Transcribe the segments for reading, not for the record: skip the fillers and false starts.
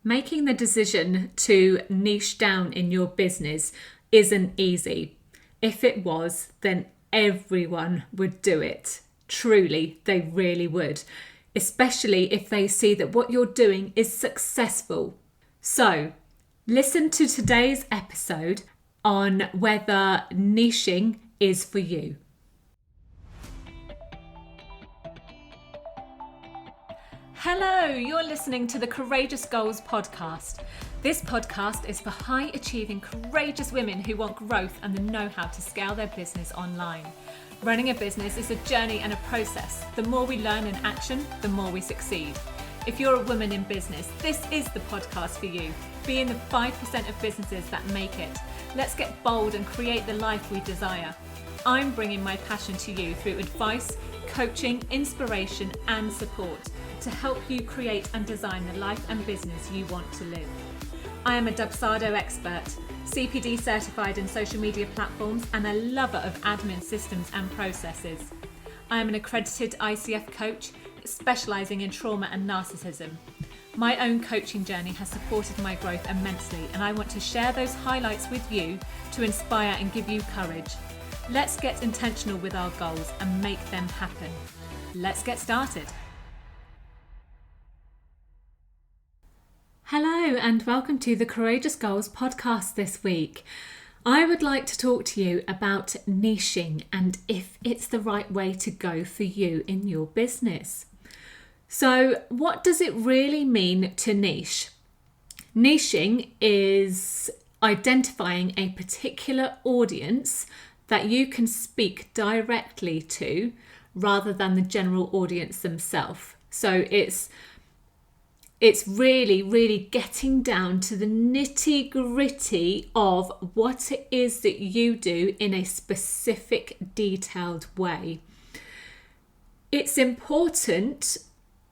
Making the decision to niche down in your business isn't easy. If it was, then everyone would do it. Truly, they really would, especially if they see that what you're doing is successful. So, listen to today's episode on whether niching is for you. Hello, you're listening to the Courageous Goals podcast. This podcast is for high achieving, courageous women who want growth and the know-how to scale their business online. Running a business is a journey and a process. The more we learn in action, the more we succeed. If you're a woman in business, this is the podcast for you. Be in the 5% of businesses that make it. Let's get bold and create the life we desire. I'm bringing my passion to you through advice, coaching, inspiration, and support to help you create and design the life and business you want to live. I am a Dubsado expert, CPD certified in social media platforms, and a lover of admin systems and processes. I am an accredited ICF coach specialising in trauma and narcissism. My own coaching journey has supported my growth immensely, and I want to share those highlights with you to inspire and give you courage. Let's get intentional with our goals and make them happen. Let's get started. Hello and welcome to the Courageous Goals podcast this week. I would like to talk to you about niching and if it's the right way to go for you in your business. So, what does it really mean to niche? Niching is identifying a particular audience that you can speak directly to rather than the general audience themselves. So it's really getting down to the nitty gritty of what it is that you do in a specific detailed way. It's important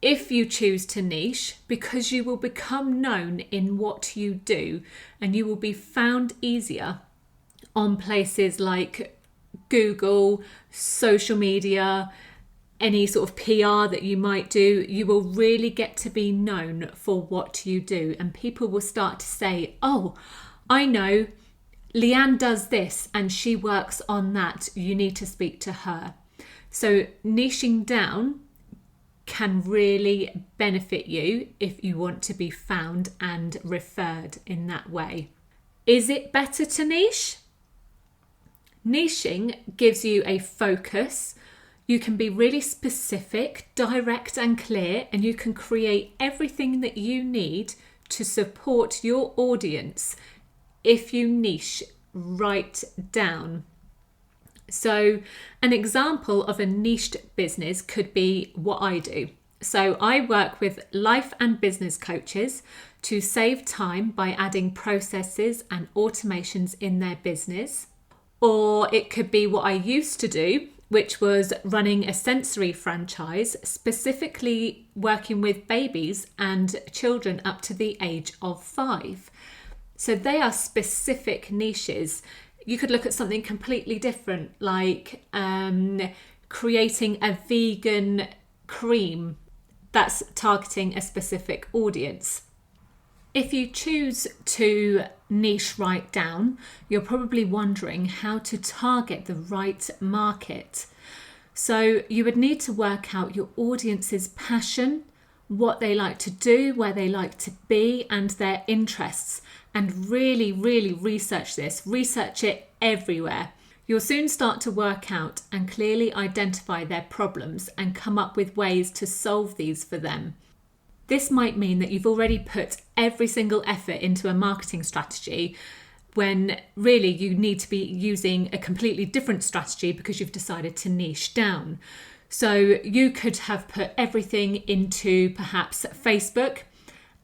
if you choose to niche because you will become known in what you do and you will be found easier on places like Google, social media, any sort of PR that you might do. You will really get to be known for what you do, and people will start to say, oh, I know Leanne does this and she works on that. You need to speak to her. So niching down can really benefit you if you want to be found and referred in that way. Is it better to niche? Niching gives you a focus. You can be really specific, direct and clear, and you can create everything that you need to support your audience if you niche right down. So an example of a niched business could be what I do. So I work with life and business coaches to save time by adding processes and automations in their business. Or it could be what I used to do, which was running a sensory franchise, specifically working with babies and children up to the age of 5. So they are specific niches. You could look at something completely different, like creating a vegan cream that's targeting a specific audience. If you choose to niche right down, you're probably wondering how to target the right market. So you would need to work out your audience's passion, what they like to do, where they like to be, and their interests, and really research this. Research it everywhere. You'll soon start to work out and clearly identify their problems and come up with ways to solve these for them. This might mean that you've already put every single effort into a marketing strategy when really you need to be using a completely different strategy because you've decided to niche down. So you could have put everything into perhaps Facebook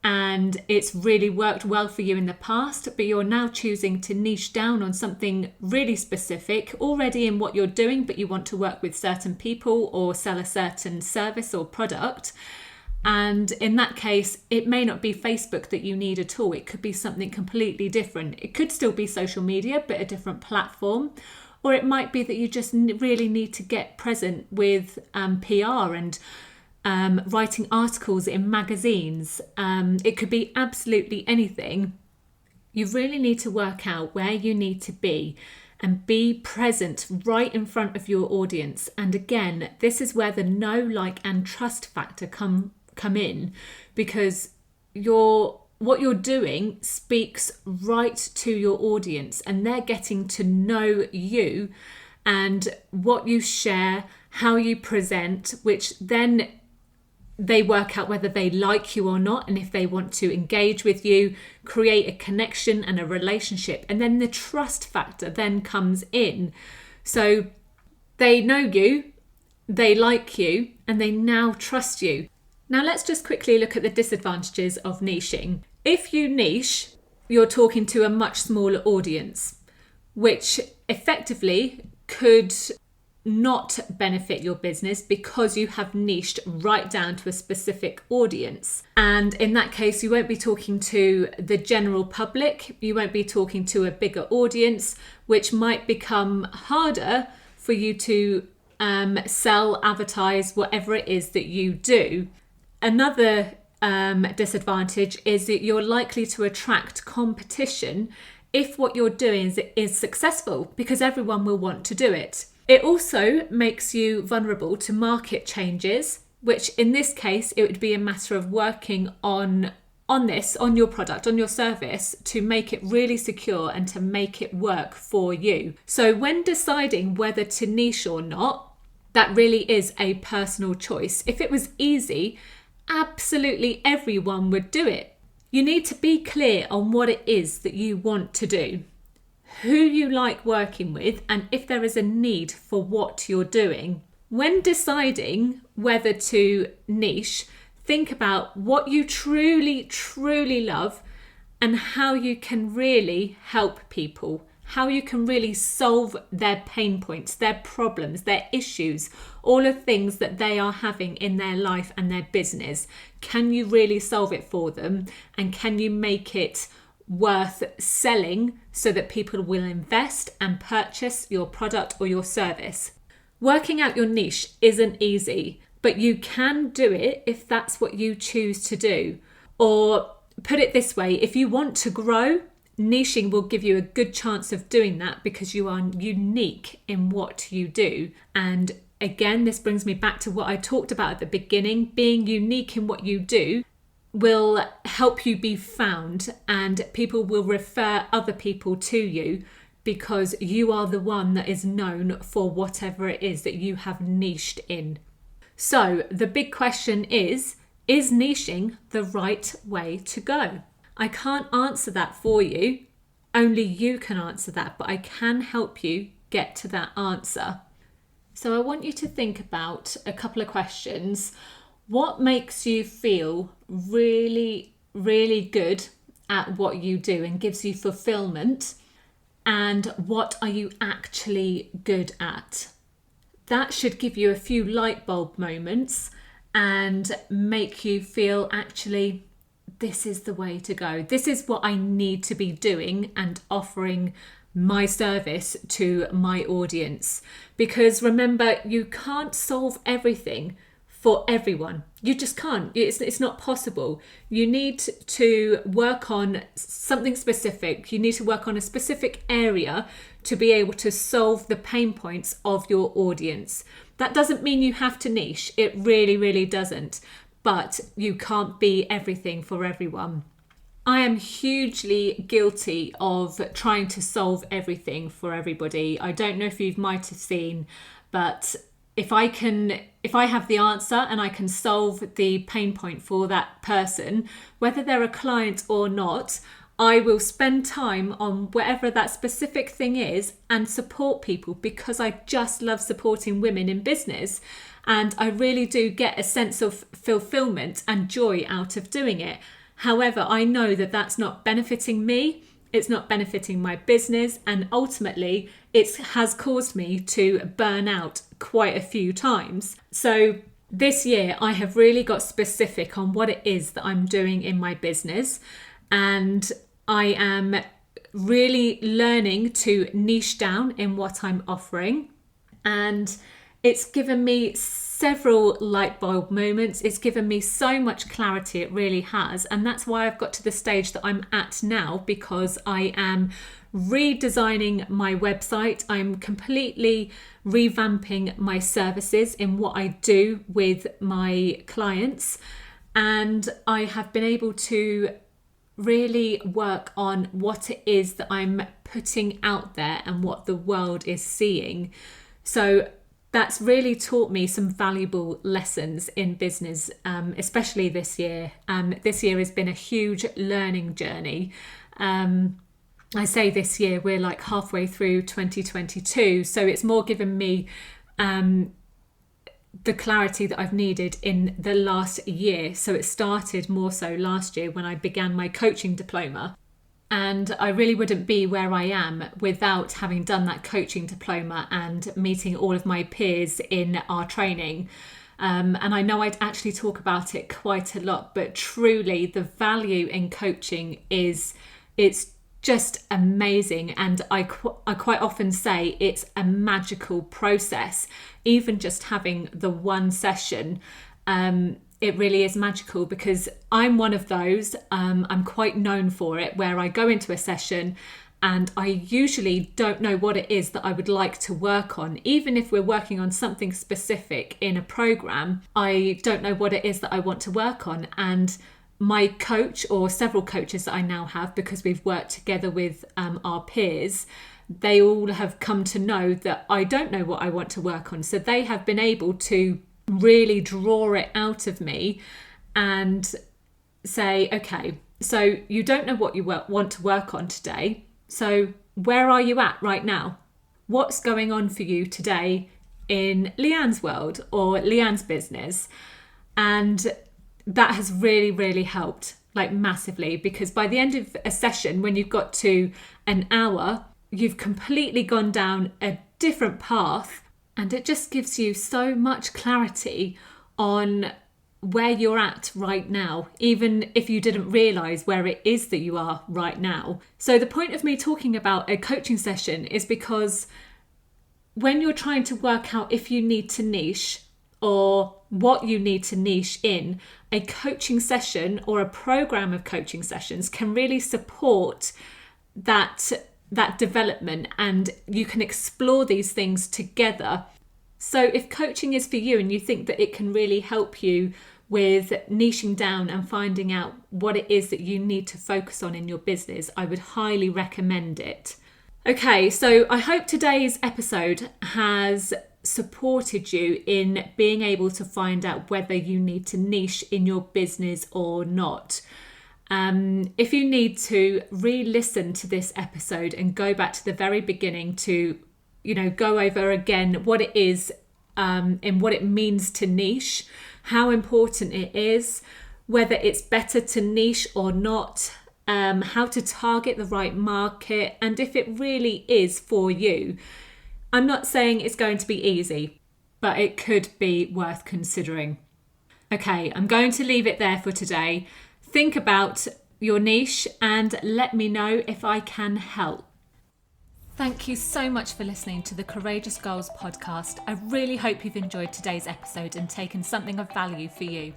and it's really worked well for you in the past, but you're now choosing to niche down on something really specific already in what you're doing, but you want to work with certain people or sell a certain service or product. And in that case, it may not be Facebook that you need at all. It could be something completely different. It could still be social media, but a different platform. Or it might be that you just really need to get present with PR and writing articles in magazines. It could be absolutely anything. You really need to work out where you need to be and be present right in front of your audience. And again, this is where the know, like, and trust factor come in, because what you're doing speaks right to your audience, and they're getting to know you and what you share, how you present, which then they work out whether they like you or not, and if they want to engage with you, create a connection and a relationship. And then the trust factor then comes in. So they know you, they like you, and they now trust you. Now let's just quickly look at the disadvantages of niching. If you niche, you're talking to a much smaller audience, which effectively could not benefit your business because you have niched right down to a specific audience. And in that case, you won't be talking to the general public, you won't be talking to a bigger audience, which might become harder for you to sell, advertise, whatever it is that you do. Another disadvantage is that you're likely to attract competition if what you're doing is successful, because everyone will want to do it. It also makes you vulnerable to market changes, which in this case, it would be a matter of working on your product, on your service, to make it really secure and to make it work for you. So when deciding whether to niche or not, that really is a personal choice. If it was easy, absolutely everyone would do it. You need to be clear on what it is that you want to do, who you like working with, and if there is a need for what you're doing. When deciding whether to niche, think about what you truly, truly love and how you can really help people, how you can really solve their pain points, their problems, their issues, all the things that they are having in their life and their business. Can you really solve it for them? And can you make it worth selling so that people will invest and purchase your product or your service? Working out your niche isn't easy, but you can do it if that's what you choose to do. Or put it this way, if you want to grow, niching will give you a good chance of doing that because you are unique in what you do. And again, this brings me back to what I talked about at the beginning. Being unique in what you do will help you be found, and people will refer other people to you because you are the one that is known for whatever it is that you have niched in. So the big question is niching the right way to go? I can't answer that for you. Only you can answer that, but I can help you get to that answer. So I want you to think about a couple of questions. What makes you feel really, really good at what you do and gives you fulfillment? And what are you actually good at? That should give you a few light bulb moments and make you feel, actually, this is the way to go. This is what I need to be doing and offering my service to my audience. Because remember, you can't solve everything for everyone. You just can't. It's not possible. You need to work on something specific. You need to work on a specific area to be able to solve the pain points of your audience. That doesn't mean you have to niche. It really, really doesn't. But you can't be everything for everyone. I am hugely guilty of trying to solve everything for everybody. I don't know if you might have seen, but if I have the answer and I can solve the pain point for that person, whether they're a client or not, I will spend time on whatever that specific thing is and support people, because I just love supporting women in business. And I really do get a sense of fulfillment and joy out of doing it. However, I know that that's not benefiting me. It's not benefiting my business. And ultimately, it has caused me to burn out quite a few times. So this year, I have really got specific on what it is that I'm doing in my business. And I am really learning to niche down in what I'm offering. And it's given me several light bulb moments. It's given me so much clarity, it really has. And that's why I've got to the stage that I'm at now, because I am redesigning my website. I'm completely revamping my services in what I do with my clients. And I have been able to really work on what it is that I'm putting out there and what the world is seeing. So that's really taught me some valuable lessons in business, especially this year. This year has been a huge learning journey. I say this year, we're like halfway through 2022. So it's more given me the clarity that I've needed in the last year. So it started more so last year when I began my coaching diploma. And I really wouldn't be where I am without having done that coaching diploma and meeting all of my peers in our training. And I know I'd actually talk about it quite a lot, but truly the value in coaching it's just amazing. And I quite often say it's a magical process. Even just having the one session, it really is magical, because I'm one of those, I'm quite known for it, where I go into a session and I usually don't know what it is that I would like to work on. Even if we're working on something specific in a program, I don't know what it is that I want to work on. And my coach, or several coaches that I now have, because we've worked together with our peers, they all have come to know that I don't know what I want to work on. So they have been able to really draw it out of me and say, okay, so you don't know what you want to work on today. So where are you at right now? What's going on for you today in Leanne's world or Leanne's business? And that has really, really helped, like massively, because by the end of a session, when you've got to an hour, you've completely gone down a different path. And it just gives you so much clarity on where you're at right now, even if you didn't realise where it is that you are right now. So the point of me talking about a coaching session is because when you're trying to work out if you need to niche or what you need to niche in, a coaching session or a program of coaching sessions can really support that development, and you can explore these things together. So if coaching is for you and you think that it can really help you with niching down and finding out what it is that you need to focus on in your business, I would highly recommend it. Okay, so I hope today's episode has supported you in being able to find out whether you need to niche in your business or not. If you need to re-listen to this episode and go back to the very beginning to, go over again what it is and what it means to niche, how important it is, whether it's better to niche or not, how to target the right market, and if it really is for you. I'm not saying it's going to be easy, but it could be worth considering. Okay, I'm going to leave it there for today. Think about your niche and let me know if I can help. Thank you so much for listening to the Courageous Goals podcast. I really hope you've enjoyed today's episode and taken something of value for you.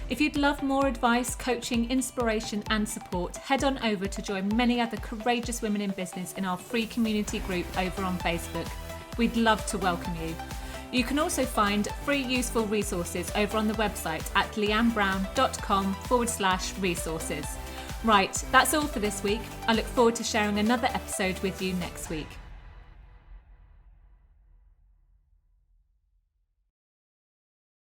If you'd love more advice, coaching, inspiration and support, head on over to join many other courageous women in business in our free community group over on Facebook. We'd love to welcome you. You can also find free useful resources over on the website at leannebrown.com/resources. Right, that's all for this week. I look forward to sharing another episode with you next week.